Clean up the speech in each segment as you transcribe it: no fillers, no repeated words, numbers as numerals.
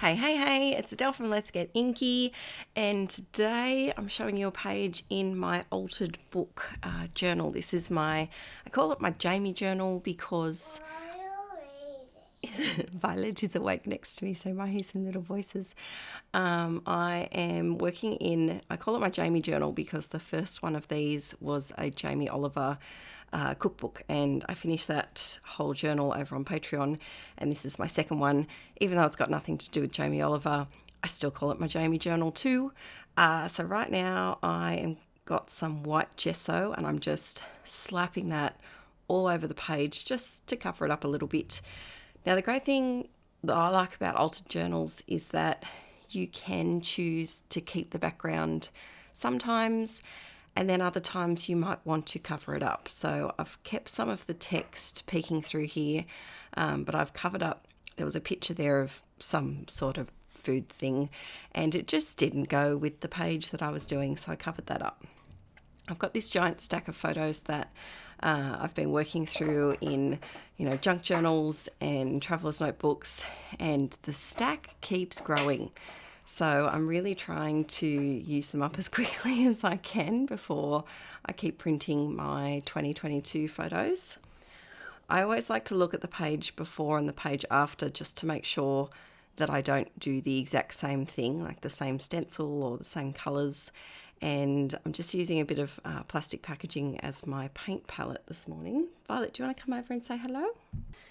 Hey, it's Adele from Let's Get Inkie, and today I'm showing you a page in my altered book journal. This is I call it my Jamie journal because Violet is awake next to me, so I hear some little voices. I am working I call it my Jamie journal because the first one of these was a Jamie Oliver cookbook, and I finished that whole journal over on Patreon, and this is my second one. Even though it's got nothing to do with Jamie Oliver, I still call it my Jamie journal too. So right now I am got some white gesso and I'm just slapping that all over the page just to cover it up a little bit. Now the great thing that I like about altered journals is that you can choose to keep the background sometimes, and then other times you might want to cover it up. So I've kept some of the text peeking through here, but I've covered up, there was a picture there of some sort of food thing, and it just didn't go with the page that I was doing, so I covered that up. I've got this giant stack of photos that I've been working through in, junk journals and traveler's notebooks, and the stack keeps growing. So I'm really trying to use them up as quickly as I can before I keep printing my 2022 photos. I always like to look at the page before and the page after just to make sure that I don't do the exact same thing, like the same stencil or the same colours. And I'm just using a bit of plastic packaging as my paint palette this morning. Violet, do you want to come over and say hello? It's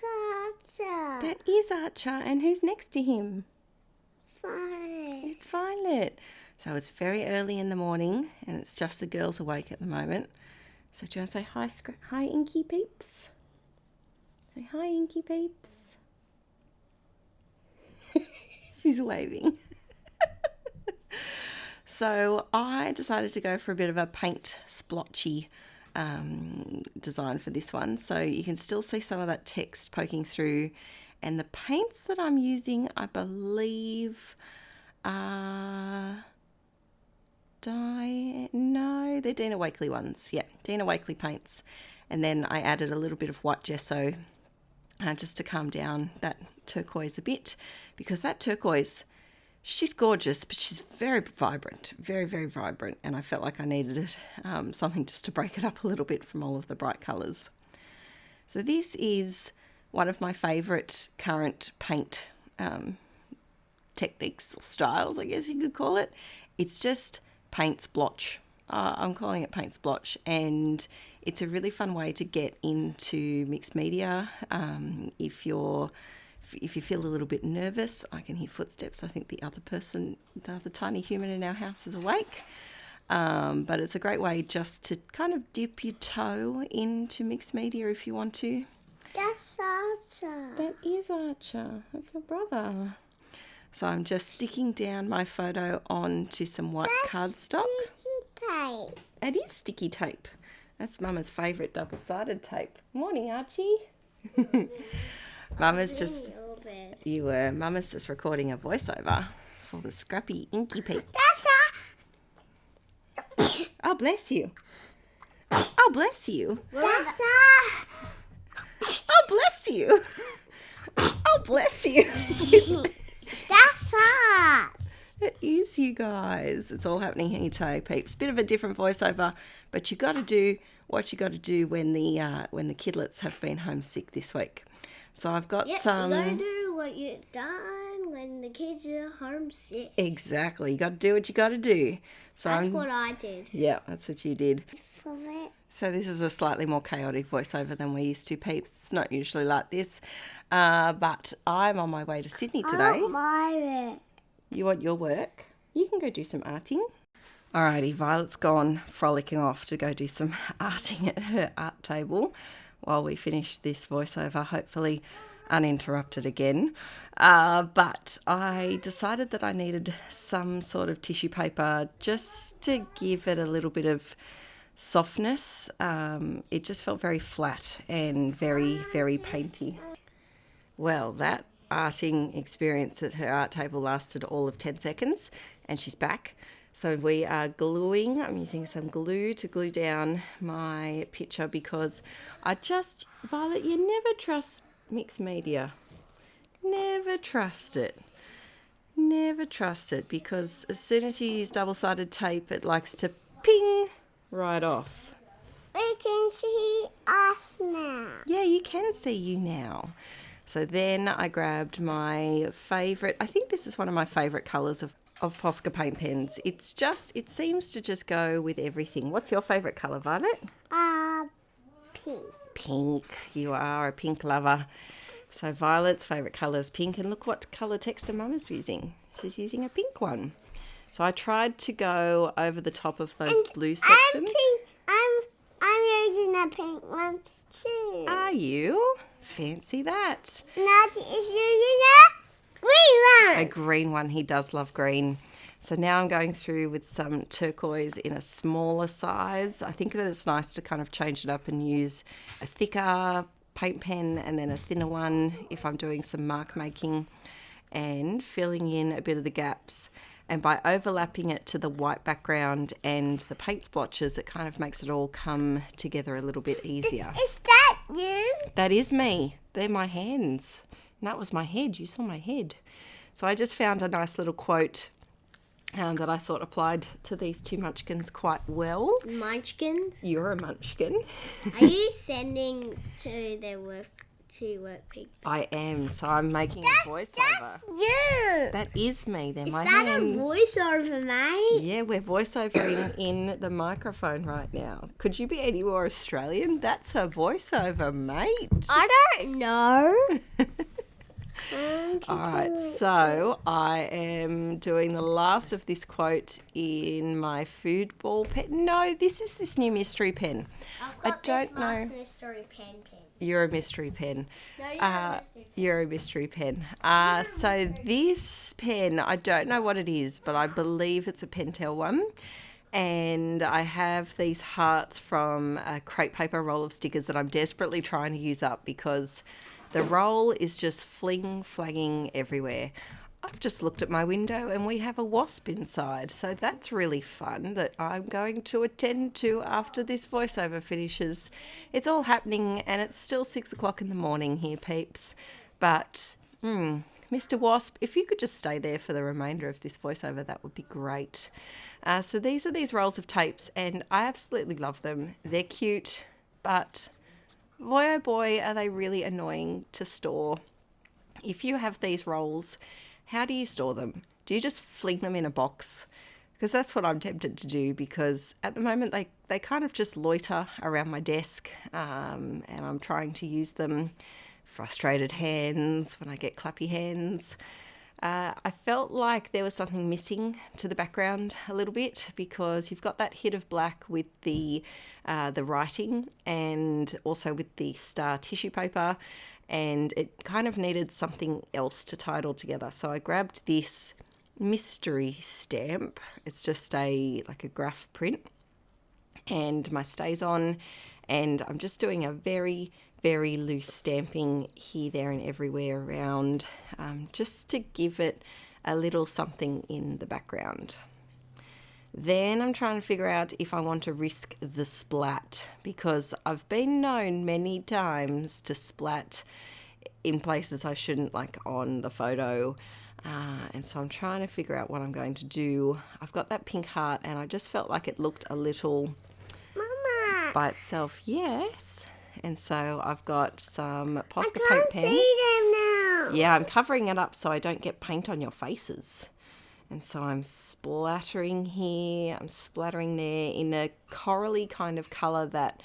Archer. That is Archer. And who's next to him? Violet. It's Violet. So it's very early in the morning and it's just the girls awake at the moment. So do you want to say hi Inkie peeps? Say hi Inkie peeps. She's waving. So I decided to go for a bit of a paint splotchy design for this one. So you can still see some of that text poking through. And the paints that I'm using, I believe, are they're Dina Wakley ones. Yeah, Dina Wakley paints. And then I added a little bit of white gesso just to calm down that turquoise a bit, because that turquoise, she's gorgeous, but she's very vibrant, very, very vibrant. And I felt like I needed something just to break it up a little bit from all of the bright colours. So this is one of my favourite current paint techniques or styles, I guess you could call it. It's just paint splotch. I'm calling it paint splotch, and it's a really fun way to get into mixed media. If you feel a little bit nervous, I can hear footsteps. I think the other tiny human in our house is awake. But it's a great way just to kind of dip your toe into mixed media if you want to. That's Archer. That is Archer. That's your brother. So I'm just sticking down my photo onto some white cardstock. Sticky tape. It is sticky tape. That's Mama's favourite double-sided tape. Morning, Archie. Mama's just recording a voiceover for the scrappy Inkie peeps. That's Oh, bless you. Oh, bless you. That's Oh, bless you. Oh, bless you. That's us. It is, you guys. It's all happening here today, peeps. Bit of a different voiceover, but you got to do what you got to do when the kidlets have been homesick this week. So I've got some. You gotta do what you've done when the kids are homesick. Exactly. You got to do what you got to do. So That's what I did. Yeah, that's what you did. For it. So this is a slightly more chaotic voiceover than we're used to, peeps. It's not usually like this. But I'm on my way to Sydney today. You want your work? You can go do some arting. Alrighty, Violet's gone frolicking off to go do some arting at her art table while we finish this voiceover, hopefully uninterrupted again. But I decided that I needed some sort of tissue paper just to give it a little bit of softness. It just felt very flat and very, very painty. Well, that arting experience at her art table lasted all of 10 seconds and she's back. So we are gluing. I'm using some glue to glue down my picture because Violet, you never trust mixed media. Never trust it. Never trust it, because as soon as you use double-sided tape, it likes to ping right off. We can see us now. Yeah, you can see you now. So then I grabbed my favourite, I think this is one of my favourite colours of Posca paint pens. It seems to just go with everything. What's your favourite colour, Violet? Pink. Pink. You are a pink lover. So Violet's favourite colour is pink, and look what colour texture Mum is using. She's using a pink one. So I tried to go over the top of those blue sections. I'm pink. I'm using a pink one too. Are you? Fancy that. Natty is using a green one. A green one. He does love green. So now I'm going through with some turquoise in a smaller size. I think that it's nice to kind of change it up and use a thicker paint pen and then a thinner one if I'm doing some mark making, and filling in a bit of the gaps. And by overlapping it to the white background and the paint splotches, it kind of makes it all come together a little bit easier. Is that you? That is me. They're my hands. And that was my head. You saw my head. So I just found a nice little quote that I thought applied to these two munchkins quite well. Munchkins? You're a munchkin. Are you sending to their work people? I am. So I'm making a voiceover. That's you. That is me. They're my Is that hands. a voiceover, mate? Yeah, we're voiceovering in the microphone right now. Could you be any more Australian? That's a voiceover, mate. I don't know. All right, so I am doing the last of this quote in my food ball pen. No, this is this new mystery pen. I've got I don't this last know. mystery pen. You're a mystery pen. No, you're a mystery pen. You're a mystery pen. So this pen, I don't know what it is, but I believe it's a Pentel one. And I have these hearts from a crepe paper roll of stickers that I'm desperately trying to use up because the roll is just flagging everywhere. I've just looked at my window and we have a wasp inside. So that's really fun that I'm going to attend to after this voiceover finishes. It's all happening and it's still 6 o'clock in the morning here, peeps. But, Mr. Wasp, if you could just stay there for the remainder of this voiceover, that would be great. So these are these rolls of tapes and I absolutely love them. They're cute, but boy oh boy are they really annoying to store. If you have these rolls, how do you store them? Do you just fling them in a box? Because that's what I'm tempted to do, because at the moment they kind of just loiter around my desk, and I'm trying to use them. Frustrated hands when I get clappy hands. I felt like there was something missing to the background a little bit, because you've got that hit of black with the writing and also with the star tissue paper, and it kind of needed something else to tie it all together. So I grabbed this mystery stamp. It's just like a graph print, and my stays on, and I'm just doing a very, very loose stamping here, there and everywhere around, just to give it a little something in the background. Then I'm trying to figure out if I want to risk the splat, because I've been known many times to splat in places I shouldn't, like on the photo. And so I'm trying to figure out what I'm going to do. I've got that pink heart and I just felt like it looked a little Mama, by itself. Yes. And so I've got some Posca I paint can't pen. see them now. Yeah, I'm covering it up so I don't get paint on your faces. And so I'm splattering here, I'm splattering there in a corally kind of colour that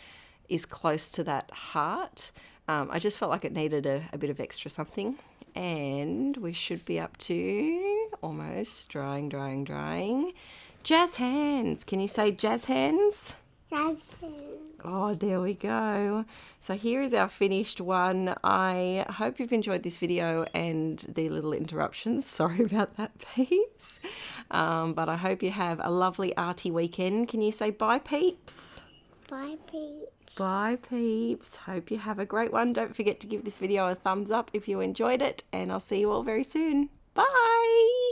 is close to that heart. I just felt like it needed a bit of extra something. And we should be up to almost drying. Jazz hands. Can you say jazz hands? Oh, there we go. So here is our finished one. I hope you've enjoyed this video and the little interruptions. Sorry about that, peeps. But I hope you have a lovely arty weekend. Can you say bye, peeps? Bye, Pete. Bye, peeps. Hope you have a great one. Don't forget to give this video a thumbs up if you enjoyed it, and I'll see you all very soon. Bye.